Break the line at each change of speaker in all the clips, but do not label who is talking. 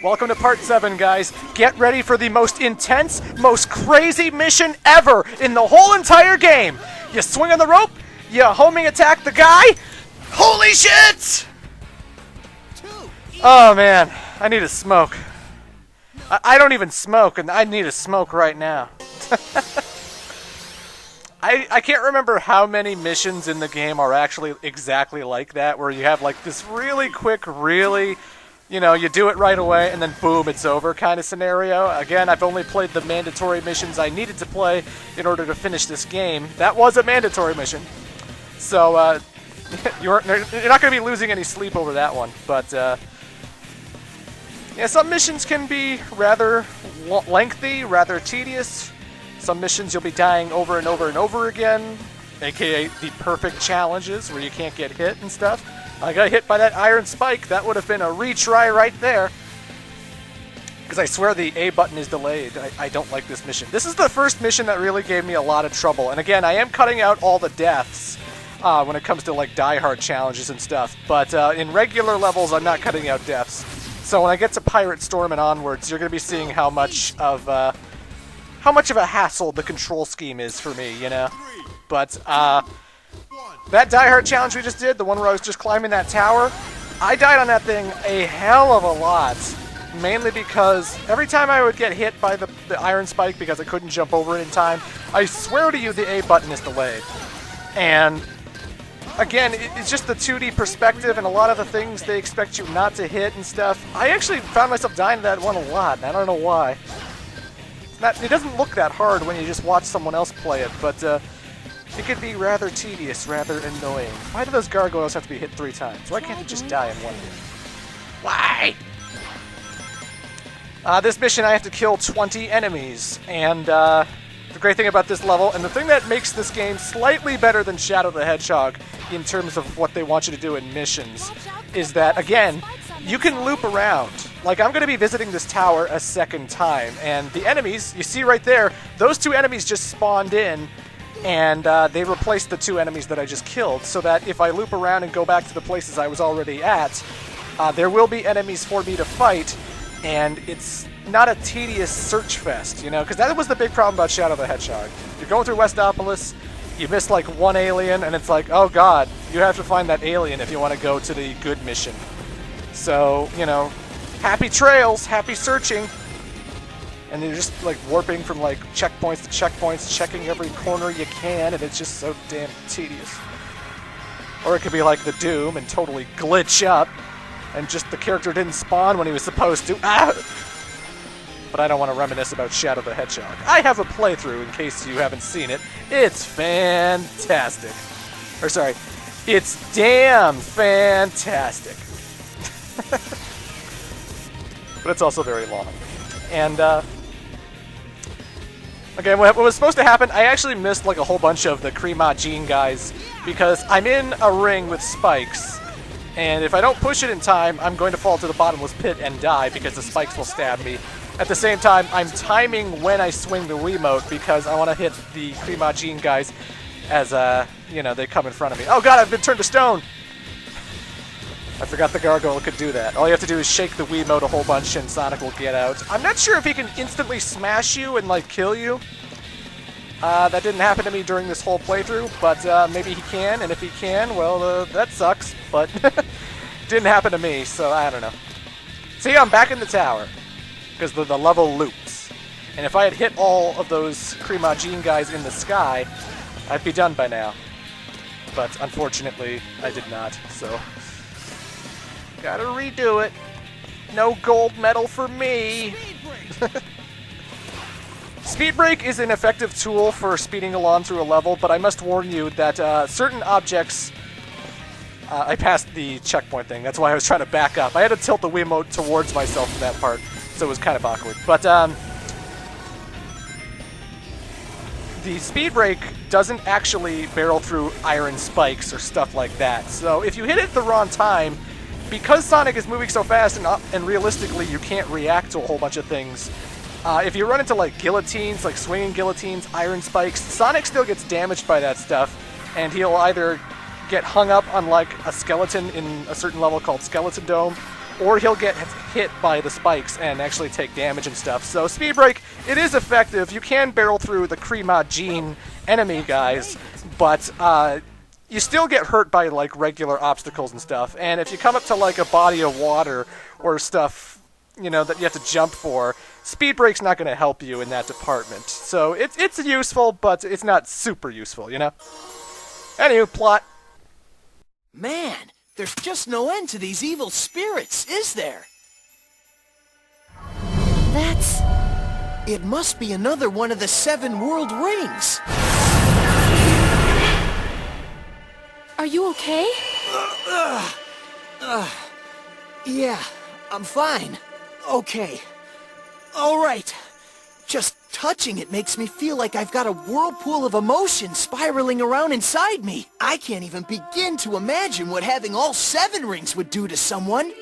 Welcome to part 7, guys. Get ready for the most intense, most crazy mission ever in the whole entire game. You swing on the rope, you homing attack the guy. Holy shit! Oh man, I need a smoke. I don't even smoke, and I need a smoke right now. I can't remember how many missions in the game are actually exactly like that, where you have like this really quick, really, you know, you do it right away, and then boom, it's over kind of scenario. Again, I've only played the mandatory missions I needed to play in order to finish this game. That was a mandatory mission. So, you're not going to be losing any sleep over that one. But, yeah, some missions can be rather lengthy, rather tedious. Some missions you'll be dying over and over and over again, aka the perfect challenges where you can't get hit and stuff. I got hit by that iron spike. That would have been a retry right there. Because I swear the A button is delayed. I don't like this mission. This is the first mission that really gave me a lot of trouble. And again, I am cutting out all the deaths when it comes to like die-hard challenges and stuff. But in regular levels, I'm not cutting out deaths. So when I get to Pirate Storm and onwards, you're going to be seeing how much of a hassle the control scheme is for me, you know? But, that die-hard challenge we just did, the one where I was just climbing that tower, I died on that thing a hell of a lot. Mainly because every time I would get hit by the iron spike because I couldn't jump over it in time, I swear to you the A button is delayed. And, again, it's just the 2D perspective and a lot of the things they expect you not to hit and stuff. I actually found myself dying to that one a lot, and I don't know why. It doesn't look that hard when you just watch someone else play it, but it could be rather tedious, rather annoying. Why do those gargoyles have to be hit 3 times? Why can't they just die in one hit? Why? This mission I have to kill 20 enemies, and the great thing about this level, and the thing that makes this game slightly better than Shadow the Hedgehog in terms of what they want you to do in missions, is that, again, you can loop around. Like, I'm going to be visiting this tower a second time, and the enemies, you see right there, those 2 enemies just spawned in, and they replaced the 2 enemies that I just killed, so that if I loop around and go back to the places I was already at, there will be enemies for me to fight, and it's not a tedious search fest, you know? Because that was the big problem about Shadow the Hedgehog. You're going through Westopolis, you miss like one alien, and it's like, oh god, you have to find that alien if you want to go to the good mission. So, you know, happy trails, happy searching. And you're just like warping from like checkpoints to checkpoints, checking every corner you can, and it's just so damn tedious. Or it could be like the Doom and totally glitch up, and just the character didn't spawn when he was supposed to. Ah! But I don't want to reminisce about Shadow the Hedgehog. I have a playthrough in case you haven't seen it. It's fantastic. Or sorry, it's damn fantastic. But it's also very long. And, okay, what was supposed to happen, I actually missed like a whole bunch of the Krima Jean guys because I'm in a ring with spikes, and if I don't push it in time, I'm going to fall to the bottomless pit and die because the spikes will stab me. At the same time, I'm timing when I swing the Wiimote because I want to hit the Krima Jean guys as, you know, they come in front of me. Oh god, I've been turned to stone! I forgot the gargoyle could do that. All you have to do is shake the Wiimote a whole bunch and Sonic will get out. I'm not sure if he can instantly smash you and, like, kill you. That didn't happen to me during this whole playthrough, but maybe he can, and if he can, well, that sucks, but didn't happen to me, so I don't know. See, I'm back in the tower, because the level loops. And if I had hit all of those Krima Jean guys in the sky, I'd be done by now. But unfortunately, I did not, so gotta redo it. No gold medal for me. Speed Break is an effective tool for speeding along through a level, but I must warn you that certain objects... I passed the checkpoint thing, that's why I was trying to back up. I had to tilt the Wiimote towards myself for that part, so it was kind of awkward. But the Speed Break doesn't actually barrel through iron spikes or stuff like that. So if you hit it at the wrong time, because Sonic is moving so fast and realistically you can't react to a whole bunch of things, if you run into like guillotines, like swinging guillotines, iron spikes, Sonic still gets damaged by that stuff, and he'll either get hung up on like a skeleton in a certain level called Skeleton Dome, or he'll get hit by the spikes and actually take damage and stuff. So Speed Break, it is effective. You can barrel through the Crema Gene enemy guys, but you still get hurt by like regular obstacles and stuff. And if you come up to like a body of water or stuff, you know, that you have to jump for, Speed Break's not going to help you in that department. So it's useful, but it's not super useful, you know? Anywho, plot.
Man, there's just no end to these evil spirits, is there?
That's...
It must be another one of the 7 world rings.
Are you okay?
Yeah, I'm fine. Okay. All right. Just touching it makes me feel like I've got a whirlpool of emotion spiraling around inside me. I can't even begin to imagine what having all 7 rings would do to someone.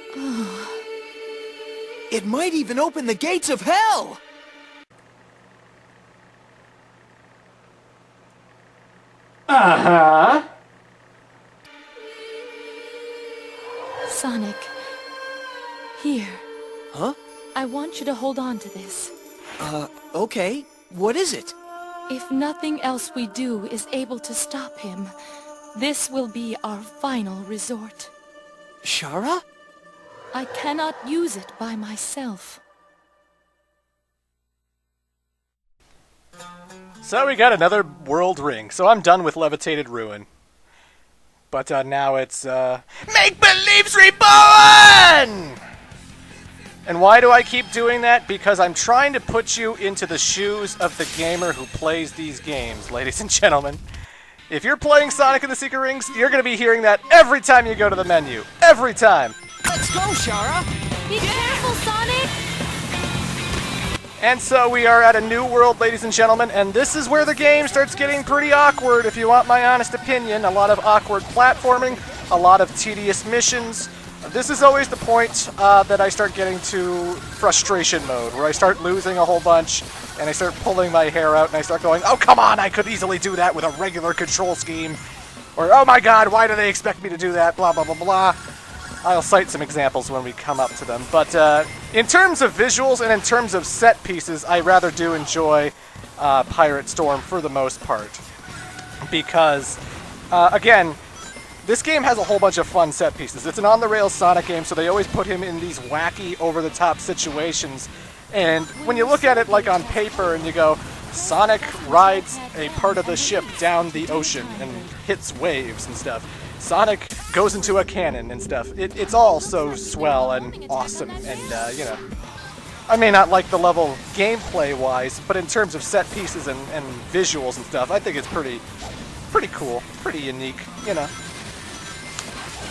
It might even open the gates of hell!
Uh-huh.
Sonic. Here.
Huh?
I want you to hold on to this.
Okay. What is it?
If nothing else we do is able to stop him, this will be our final resort.
Shara?
I cannot use it by myself.
So we got another world ring. So I'm done with Levitated Ruin. But now it's, Make Believe's Reborn! And why do I keep doing that? Because I'm trying to put you into the shoes of the gamer who plays these games, ladies and gentlemen. If you're playing Sonic and the Secret Rings, you're going to be hearing that every time you go to the menu. Every time!
Let's go, Shara!
Be careful, Sonic!
And so we are at a new world, ladies and gentlemen, and this is where the game starts getting pretty awkward, if you want my honest opinion. A lot of awkward platforming, a lot of tedious missions. This is always the point that I start getting to frustration mode, where I start losing a whole bunch, and I start pulling my hair out, and I start going, oh, come on, I could easily do that with a regular control scheme. Or, oh my god, why do they expect me to do that, blah, blah, blah, blah. I'll cite some examples when we come up to them. But in terms of visuals and in terms of set pieces, I rather do enjoy Pirate Storm for the most part. Because, again, this game has a whole bunch of fun set pieces. It's an on-the-rails Sonic game, so they always put him in these wacky, over-the-top situations. And when you look at it like on paper and you go, Sonic rides a part of the ship down the ocean and hits waves and stuff. Sonic goes into a cannon and stuff. It's all so swell and awesome, and, you know, I may not like the level gameplay-wise, but in terms of set pieces and visuals and stuff, I think it's pretty cool, pretty unique, you know.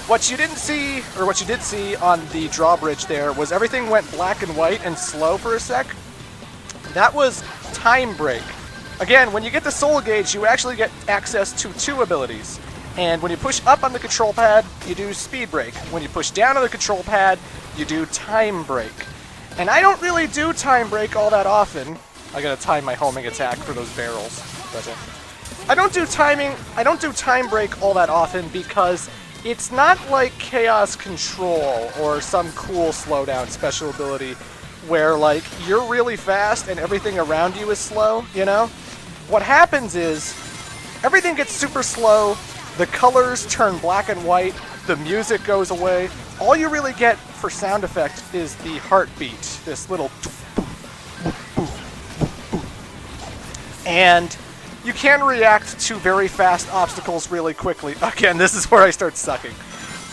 What you didn't see, or what you did see on the drawbridge there, was everything went black and white and slow for a sec. That was Time Break. Again, when you get the Soul Gauge, you actually get access to 2 abilities. And when you push up on the control pad, you do Speed Break. When you push down on the control pad, you do Time Break. And I don't really do Time Break all that often. I gotta time my homing attack for those barrels. But, I don't do Time Break all that often because it's not like Chaos Control or some cool slowdown special ability where, like, you're really fast and everything around you is slow, you know? What happens is, everything gets super slow, the colors turn black and white, the music goes away. All you really get for sound effect is the heartbeat, this little... And you can react to very fast obstacles really quickly. Again, this is where I start sucking.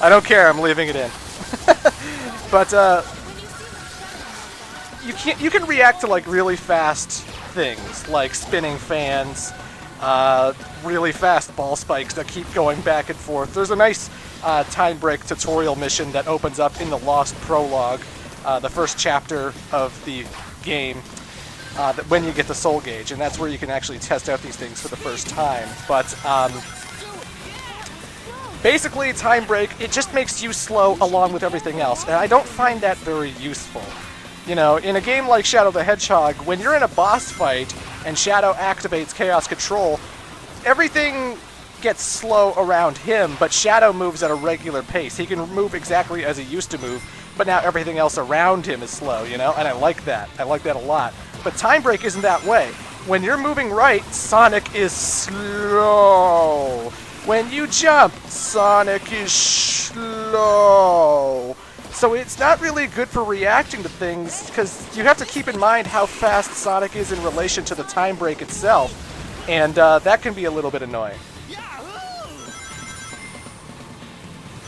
I don't care, I'm leaving it in. But, you can react to, like, really fast things, like spinning fans, really fast ball spikes that keep going back and forth. There's a nice Time Break tutorial mission that opens up in the Lost Prologue, the first chapter of the game, when you get the Soul Gauge, and that's where you can actually test out these things for the first time. But basically, Time Break, it just makes you slow along with everything else, and I don't find that very useful. You know, in a game like Shadow the Hedgehog, when you're in a boss fight and Shadow activates Chaos Control, everything gets slow around him, but Shadow moves at a regular pace. He can move exactly as he used to move, but now everything else around him is slow, you know? And I like that. I like that a lot. But Time Break isn't that way. When you're moving right, Sonic is slow. When you jump, Sonic is slow. So it's not really good for reacting to things, because you have to keep in mind how fast Sonic is in relation to the Time Break itself. And that can be a little bit annoying.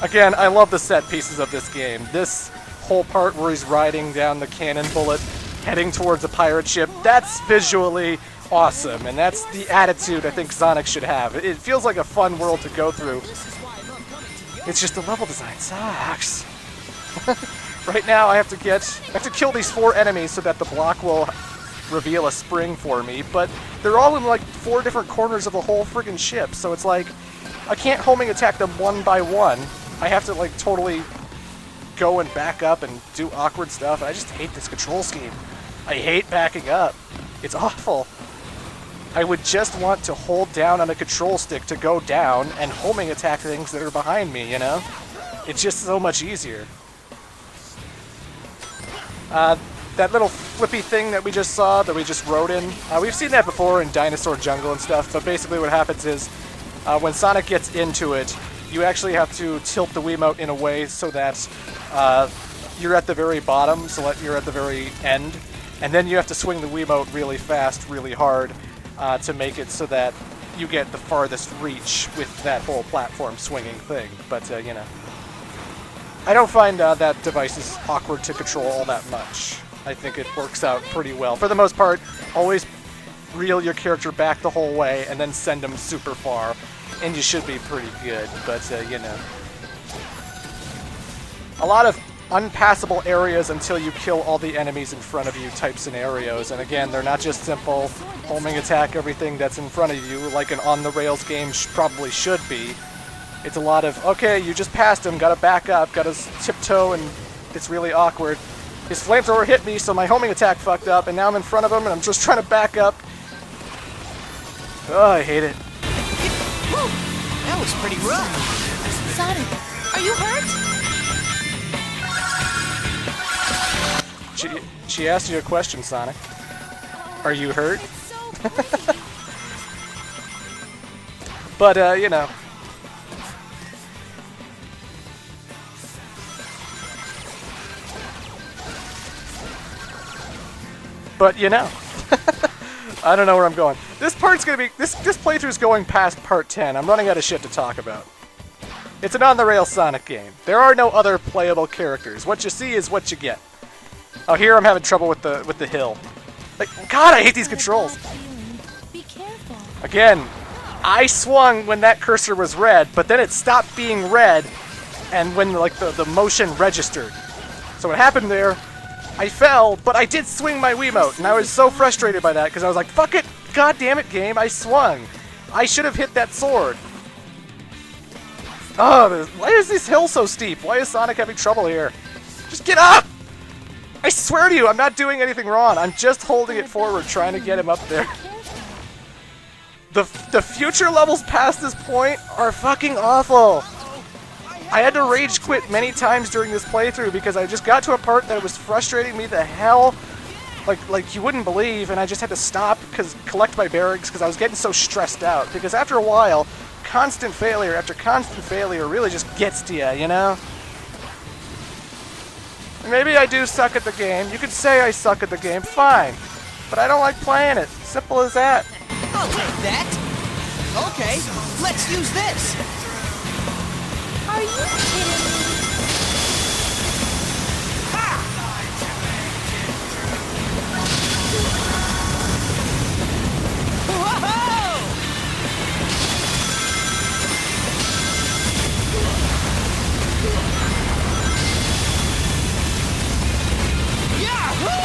Again, I love the set pieces of this game. This whole part where he's riding down the cannon bullet, heading towards a pirate ship, that's visually awesome, and that's the attitude I think Sonic should have. It feels like a fun world to go through. It's just the level design sucks. Right now I have to kill these 4 enemies so that the block will reveal a spring for me, but they're all in like 4 different corners of the whole friggin' ship, so it's like I can't homing attack them one by one. I have to like totally go and back up and do awkward stuff. I just hate this control scheme. I hate backing up. It's awful. I would just want to hold down on a control stick to go down and homing attack things that are behind me, you know? It's just so much easier. That little flippy thing that we just saw, that we just rode in, we've seen that before in Dinosaur Jungle and stuff, but basically what happens is when Sonic gets into it, you actually have to tilt the Wiimote in a way so that you're at the very bottom, so that you're at the very end, and then you have to swing the Wiimote really fast, really hard, to make it so that you get the farthest reach with that whole platform swinging thing. But, you know, I don't find that device is awkward to control all that much. I think it works out pretty well. For the most part, always reel your character back the whole way and then send them super far, and you should be pretty good, but, you know. A lot of unpassable areas until you kill all the enemies in front of you type scenarios, and again, they're not just simple homing attack everything that's in front of you like an on-the-rails game probably should be. It's a lot of, okay, you just passed him, gotta back up, gotta tiptoe, and it's really awkward. His flamethrower hit me, so my homing attack fucked up, and now I'm in front of him, and I'm just trying to back up. Oh, I hate it.
Whew, that was pretty rough.
Sonic, are you hurt?
She asked you a question, Sonic. Are you hurt? But, you know. But, you know. I don't know where I'm going. This part's gonna be... This playthrough's going past part 10. I'm running out of shit to talk about. It's an on-the-rails Sonic game. There are no other playable characters. What you see is what you get. Oh, here I'm having trouble with the hill. Like, God, I hate these controls.
Be careful.
Again, I swung when that cursor was red, but then it stopped being red, and when like the motion registered. So what happened there? I fell, but I did swing my Wiimote, and I was so frustrated by that because I was like, "Fuck it, God damn it, game! I swung. I should have hit that sword." Oh, why is this hill so steep? Why is Sonic having trouble here? Just get up! I swear to you, I'm not doing anything wrong. I'm just holding it forward, trying to get him up there. The future levels past this point are fucking awful. I had to rage quit many times during this playthrough because I just got to a part that was frustrating me the hell, like you wouldn't believe, and I just had to stop collect my bearings because I was getting so stressed out. Because after a while, constant failure after constant failure really just gets to you, you know? Maybe I do suck at the game. You could say I suck at the game, fine. But I don't like playing it. Simple as that.
I'll take that. Okay, let's use this.
Are you kidding me?
Whoa! Yahoo!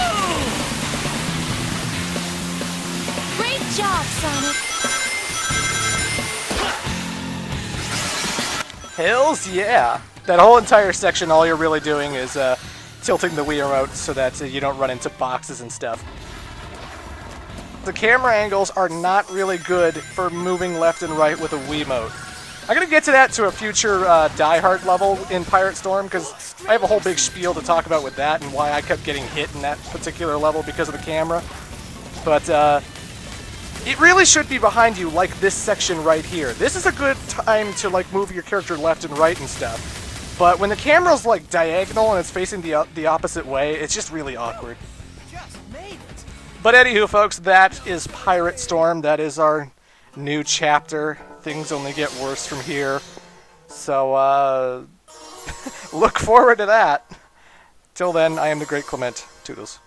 Great job, Sonic.
Hells yeah! That whole entire section, all you're really doing is tilting the Wii remote so that you don't run into boxes and stuff. The camera angles are not really good for moving left and right with a Wiimote. I'm going to get to that to a future Die Hard level in Pirate Storm, because I have a whole big spiel to talk about with that and why I kept getting hit in that particular level because of the camera. But it really should be behind you like this section right here. This is a good time to like move your character left and right and stuff. But when the camera's like diagonal and it's facing the opposite way, it's just really awkward. But anywho, folks, that is Pirate Storm. That is our new chapter. Things only get worse from here. So, look forward to that. Till then, I am the Great Clement. Toodles.